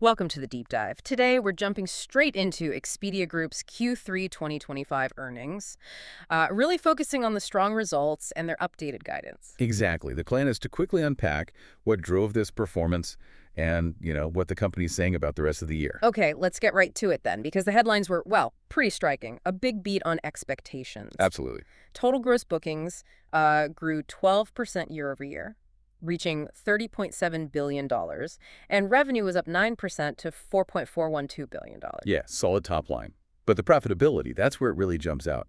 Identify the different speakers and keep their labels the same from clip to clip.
Speaker 1: Welcome to the deep dive. Today, we're jumping straight into Expedia Group's Q3 2025 earnings, really focusing on the strong results and their updated guidance.
Speaker 2: Exactly. The plan is to quickly unpack what drove this performance and, what the company's saying about the rest of the year.
Speaker 1: Okay, let's get right to it then, because the headlines were, well, pretty striking. A big beat on expectations.
Speaker 2: Absolutely.
Speaker 1: Total gross bookings grew 12% year over year, reaching $30.7 billion, and revenue was up 9% to $4.412 billion.
Speaker 2: Yeah, solid top line. But the profitability, that's where it really jumps out.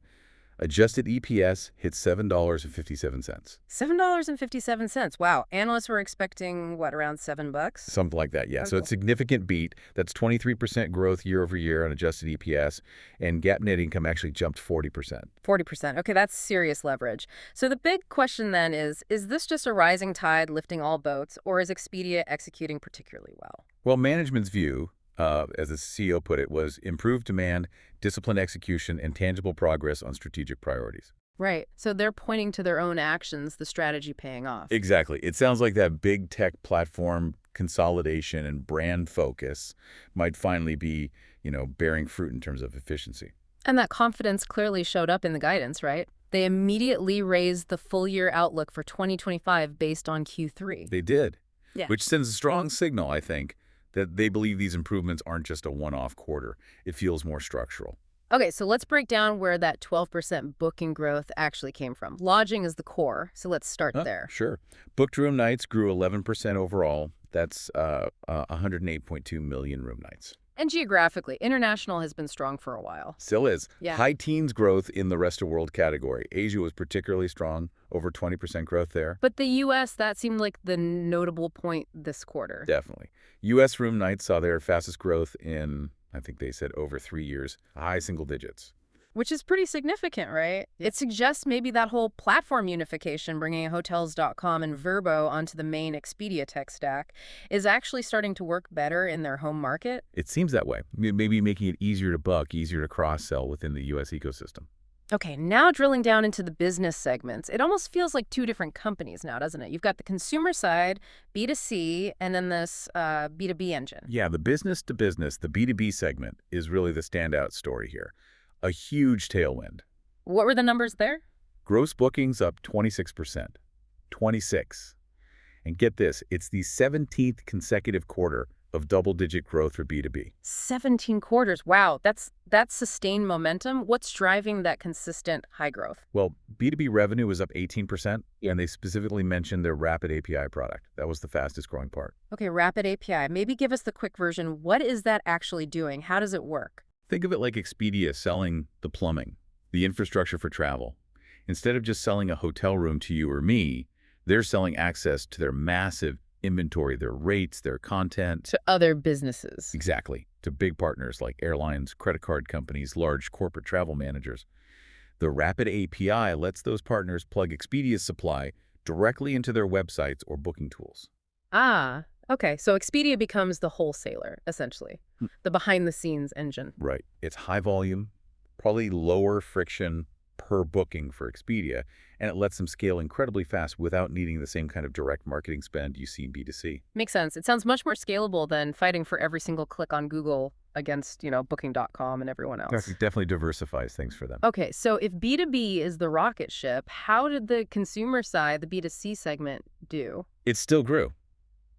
Speaker 2: Adjusted EPS hit $7.57.
Speaker 1: $7.57. Wow. Analysts were expecting, what, around $7?
Speaker 2: Something like that, yeah. So
Speaker 1: Okay.
Speaker 2: it's a significant beat. That's 23% growth year over year on adjusted EPS, and GAAP net income actually jumped 40%.
Speaker 1: 40%. Okay, that's serious leverage. So the big question then is this just a rising tide lifting all boats, or is Expedia executing particularly well?
Speaker 2: Well, management's view, as the CEO put it, was improved demand, disciplined execution, and tangible progress on strategic priorities.
Speaker 1: Right. So they're pointing to their own actions, the strategy paying off.
Speaker 2: Exactly. It sounds like that big tech platform consolidation and brand focus might finally be, bearing fruit in terms of efficiency.
Speaker 1: And that confidence clearly showed up in the guidance, right? They immediately raised the full-year outlook for 2025 based on Q3.
Speaker 2: They did,
Speaker 1: Yeah.
Speaker 2: which sends a strong signal, I think, that they believe these improvements aren't just a one-off quarter. It feels more structural.
Speaker 1: Okay, so let's break down where that 12% booking growth actually came from. Lodging is the core, so let's start there.
Speaker 2: Sure. Booked room nights grew 11% overall. That's 108.2 million room nights.
Speaker 1: And geographically, international has been strong for a while.
Speaker 2: Still is.
Speaker 1: Yeah.
Speaker 2: High teens growth in the rest of world category. Asia was particularly strong, over 20% growth there.
Speaker 1: But the U.S., that seemed like the notable point this quarter.
Speaker 2: Definitely. U.S. room nights saw their fastest growth in, I think they said, over 3 years, high single digits.
Speaker 1: Which is pretty significant, right? It suggests maybe that whole platform unification, bringing Hotels.com and Vrbo onto the main Expedia tech stack, is actually starting to work better in their home market.
Speaker 2: It seems that way. Maybe making it easier to book, easier to cross-sell within the U.S. ecosystem.
Speaker 1: Okay, now drilling down into the business segments, it almost feels like two different companies now, doesn't it? You've got the consumer side, B2C, and then this B2B engine.
Speaker 2: Yeah, the business-to-business, the B2B segment, is really the standout story here. A huge tailwind.
Speaker 1: What were the numbers there?
Speaker 2: Gross bookings up 26%. 26. And get this, it's the 17th consecutive quarter of double-digit growth for B2B.
Speaker 1: 17 quarters. Wow, that's sustained momentum. What's driving that consistent high growth?
Speaker 2: Well, B2B revenue was up 18%, and they specifically mentioned their Rapid API product. That was the fastest growing part.
Speaker 1: Okay, Rapid API. Maybe give us the quick version. What is that actually doing? How does it work?
Speaker 2: Think of it like Expedia selling the plumbing, the infrastructure for travel. Instead of just selling a hotel room to you or me, they're selling access to their massive inventory, their rates, their content.
Speaker 1: To other businesses.
Speaker 2: Exactly. To big partners like airlines, credit card companies, large corporate travel managers. The Rapid API lets those partners plug Expedia's supply directly into their websites or booking tools.
Speaker 1: Ah, okay. So Expedia becomes the wholesaler, essentially, the behind-the-scenes engine.
Speaker 2: Right. It's high volume, probably lower friction per booking for Expedia, and it lets them scale incredibly fast without needing the same kind of direct marketing spend you see in B2C.
Speaker 1: Makes sense. It sounds much more scalable than fighting for every single click on Google against, Booking.com and everyone else.
Speaker 2: That definitely diversifies things for them.
Speaker 1: Okay, so if B2B is the rocket ship, how did the consumer side, the B2C segment, do?
Speaker 2: It still grew,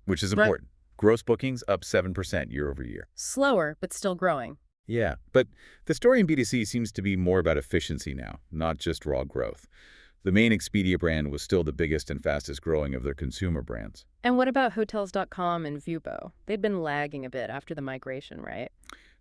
Speaker 2: which is
Speaker 1: Right.
Speaker 2: important. Gross bookings up 7% year over year.
Speaker 1: Slower, but still growing.
Speaker 2: Yeah, but the story in B2C seems to be more about efficiency now, not just raw growth. The main Expedia brand was still the biggest and fastest growing of their consumer brands.
Speaker 1: And what about Hotels.com and Vrbo? They'd been lagging a bit after the migration, right?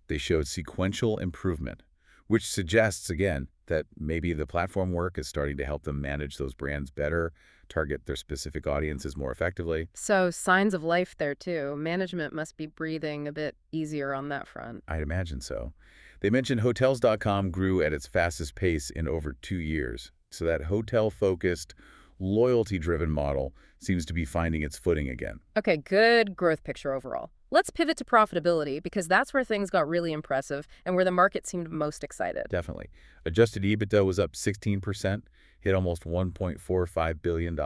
Speaker 2: They showed sequential improvement, which suggests, again, that maybe the platform work is starting to help them manage those brands better, target their specific audiences more effectively.
Speaker 1: So signs of life there, too. Management must be breathing a bit easier on that front.
Speaker 2: I'd imagine so. They mentioned Hotels.com grew at its fastest pace in over 2 years. So that hotel-focused, loyalty-driven model seems to be finding its footing again.
Speaker 1: Okay, good growth picture overall. Let's pivot to profitability, because that's where things got really impressive and where the market seemed most excited.
Speaker 2: Definitely. Adjusted EBITDA was up 16%, hit almost $1.45 billion.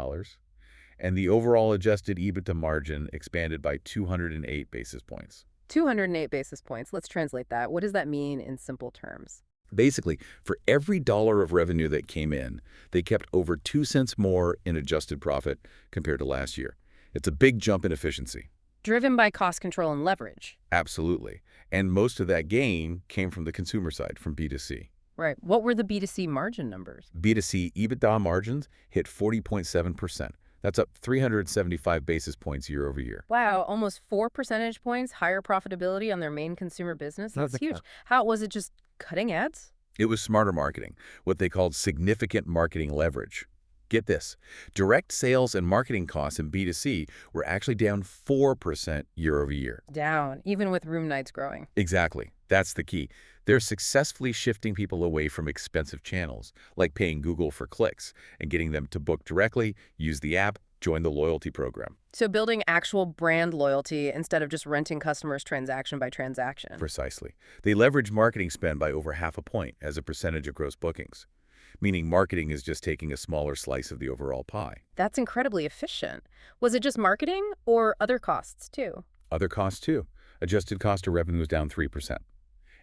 Speaker 2: And the overall adjusted EBITDA margin expanded by 208 basis points.
Speaker 1: 208 basis points. Let's translate that. What does that mean in simple terms?
Speaker 2: Basically, for every dollar of revenue that came in, they kept over 2 cents more in adjusted profit compared to last year. It's a big jump in efficiency.
Speaker 1: Driven by cost control and leverage.
Speaker 2: Absolutely. And most of that gain came from the consumer side, from B2C.
Speaker 1: Right. What were the B2C margin numbers?
Speaker 2: B2C EBITDA margins hit 40.7%. That's up 375 basis points year over year.
Speaker 1: Wow, almost 4 percentage points higher profitability on their main consumer business. That's
Speaker 2: That's
Speaker 1: huge. How was it just cutting ads?
Speaker 2: It was smarter marketing, what they called significant marketing leverage. Get this, direct sales and marketing costs in B2C were actually down 4% year over year.
Speaker 1: Down, even with room nights growing.
Speaker 2: Exactly. That's the key. They're successfully shifting people away from expensive channels, like paying Google for clicks, and getting them to book directly, use the app, join the loyalty program.
Speaker 1: So building actual brand loyalty instead of just renting customers transaction by transaction.
Speaker 2: Precisely. They leverage marketing spend by over half a point as a percentage of gross bookings, meaning marketing is just taking a smaller slice of the overall pie.
Speaker 1: That's incredibly efficient. Was it just marketing or other costs too?
Speaker 2: Other costs too. Adjusted cost of revenue was down 3%.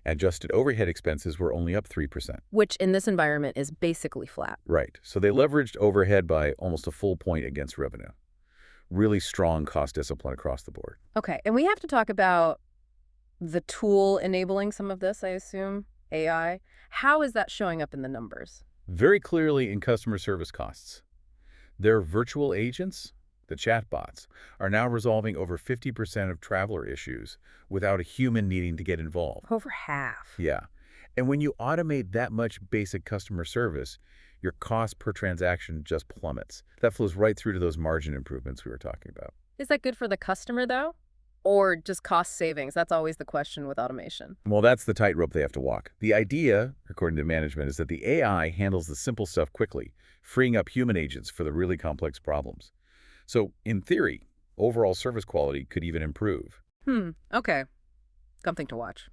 Speaker 2: Adjusted overhead expenses were only up 3%.
Speaker 1: Which in this environment is basically flat.
Speaker 2: Right. So they leveraged overhead by almost a full point against revenue. Really strong cost discipline across the board.
Speaker 1: Okay, and we have to talk about the tool enabling some of this, I assume, AI. How is that showing up in the numbers?
Speaker 2: Very clearly in customer service costs. Their virtual agents, the chatbots, are now resolving over 50% of traveler issues without a human needing to get involved.
Speaker 1: Over half.
Speaker 2: Yeah. And when you automate that much basic customer service, your cost per transaction just plummets. That flows right through to those margin improvements we were talking about.
Speaker 1: Is that good for the customer, though? Or just cost savings? That's always the question with automation.
Speaker 2: Well, that's the tightrope they have to walk. The idea, according to management, is that the AI handles the simple stuff quickly, freeing up human agents for the really complex problems. So, in theory, overall service quality could even improve.
Speaker 1: Okay. Something to watch.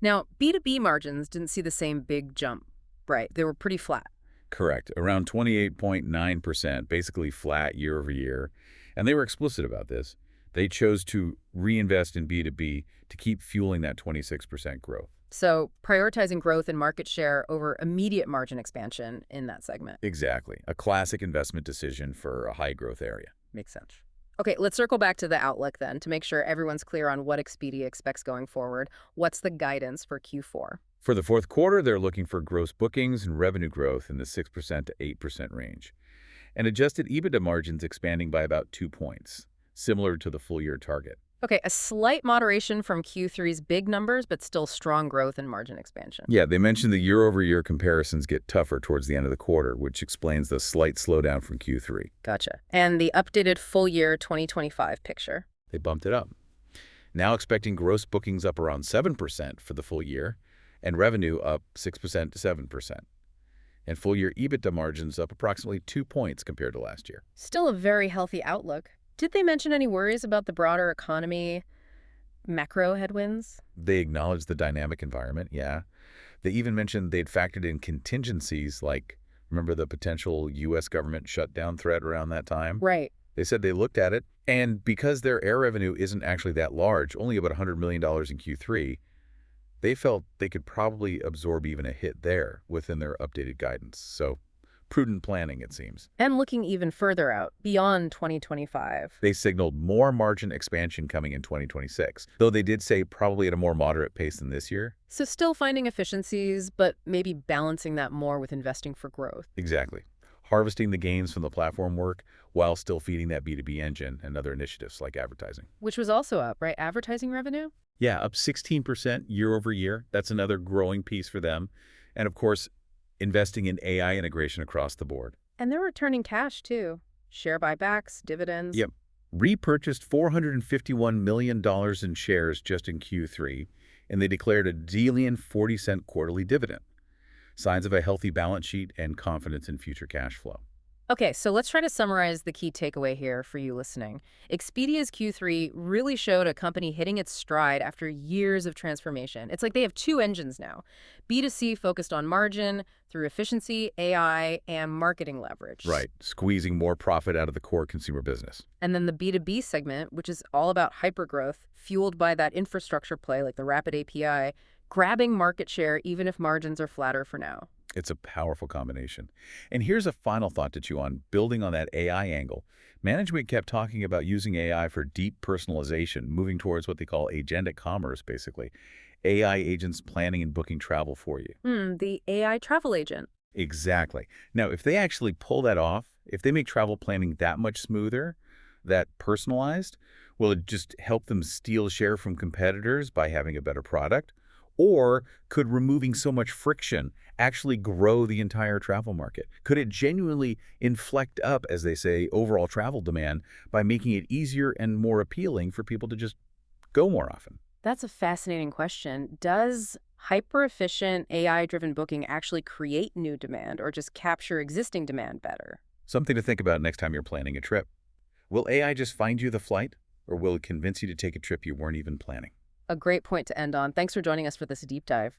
Speaker 1: Now, B2B margins didn't see the same big jump, right? They were pretty flat.
Speaker 2: Correct. Around 28.9%, basically flat year over year. And they were explicit about this. They chose to reinvest in B2B to keep fueling that 26% growth.
Speaker 1: So prioritizing growth and market share over immediate margin expansion in that segment.
Speaker 2: Exactly. A classic investment decision for a high-growth area.
Speaker 1: Makes sense. Okay, let's circle back to the outlook then to make sure everyone's clear on what Expedia expects going forward. What's the guidance for Q4?
Speaker 2: For the fourth quarter, they're looking for gross bookings and revenue growth in the 6% to 8% range, and adjusted EBITDA margins expanding by about 2 points, similar to the full-year target.
Speaker 1: Okay, a slight moderation from Q3's big numbers, but still strong growth and margin expansion.
Speaker 2: Yeah, they mentioned the year-over-year comparisons get tougher towards the end of the quarter, which explains the slight slowdown from Q3.
Speaker 1: Gotcha. And the updated full-year 2025 picture?
Speaker 2: They bumped it up. Now expecting gross bookings up around 7% for the full year, and revenue up 6% to 7%. And full-year EBITDA margins up approximately 2 points compared to last year.
Speaker 1: Still a very healthy outlook. Did they mention any worries about the broader economy, macro headwinds?
Speaker 2: They acknowledged the dynamic environment, yeah. They even mentioned they'd factored in contingencies like, remember the potential U.S. government shutdown threat around that time?
Speaker 1: Right.
Speaker 2: They said they looked at it, and because their air revenue isn't actually that large, only about $100 million in Q3, they felt they could probably absorb even a hit there within their updated guidance. So prudent planning, it seems.
Speaker 1: And looking even further out, beyond 2025.
Speaker 2: They signaled more margin expansion coming in 2026, though they did say probably at a more moderate pace than this year.
Speaker 1: So still finding efficiencies, but maybe balancing that more with investing for growth.
Speaker 2: Exactly. Harvesting the gains from the platform work while still feeding that B2B engine and other initiatives like advertising.
Speaker 1: Which was also up, right? Advertising revenue?
Speaker 2: Yeah, up 16% year over year. That's another growing piece for them. And of course, investing in AI integration across the board.
Speaker 1: And they're returning cash, too. Share buybacks, dividends.
Speaker 2: Yep. Repurchased $451 million in shares just in Q3, and they declared a Delian 40-cent quarterly dividend. Signs of a healthy balance sheet and confidence in future cash flow.
Speaker 1: Okay, so let's try to summarize the key takeaway here for you listening. Expedia's Q3 really showed a company hitting its stride after years of transformation. It's like they have two engines now. B2C focused on margin through efficiency, AI, and marketing leverage.
Speaker 2: Right, squeezing more profit out of the core consumer business.
Speaker 1: And then the B2B segment, which is all about hypergrowth, fueled by that infrastructure play like the rapid API, grabbing market share even if margins are flatter for now.
Speaker 2: It's a powerful combination. And here's a final thought to chew on, building on that AI angle. Management kept talking about using AI for deep personalization, moving towards what they call agentic commerce, basically. AI agents planning and booking travel for you.
Speaker 1: The AI travel agent.
Speaker 2: Exactly. Now, if they actually pull that off, if they make travel planning that much smoother, that personalized, will it just help them steal share from competitors by having a better product? Or could removing so much friction actually grow the entire travel market? Could it genuinely inflect up, as they say, overall travel demand by making it easier and more appealing for people to just go more often?
Speaker 1: That's a fascinating question. Does hyper-efficient AI-driven booking actually create new demand or just capture existing demand better?
Speaker 2: Something to think about next time you're planning a trip. Will AI just find you the flight, or will it convince you to take a trip you weren't even planning?
Speaker 1: A great point to end on. Thanks for joining us for this deep dive.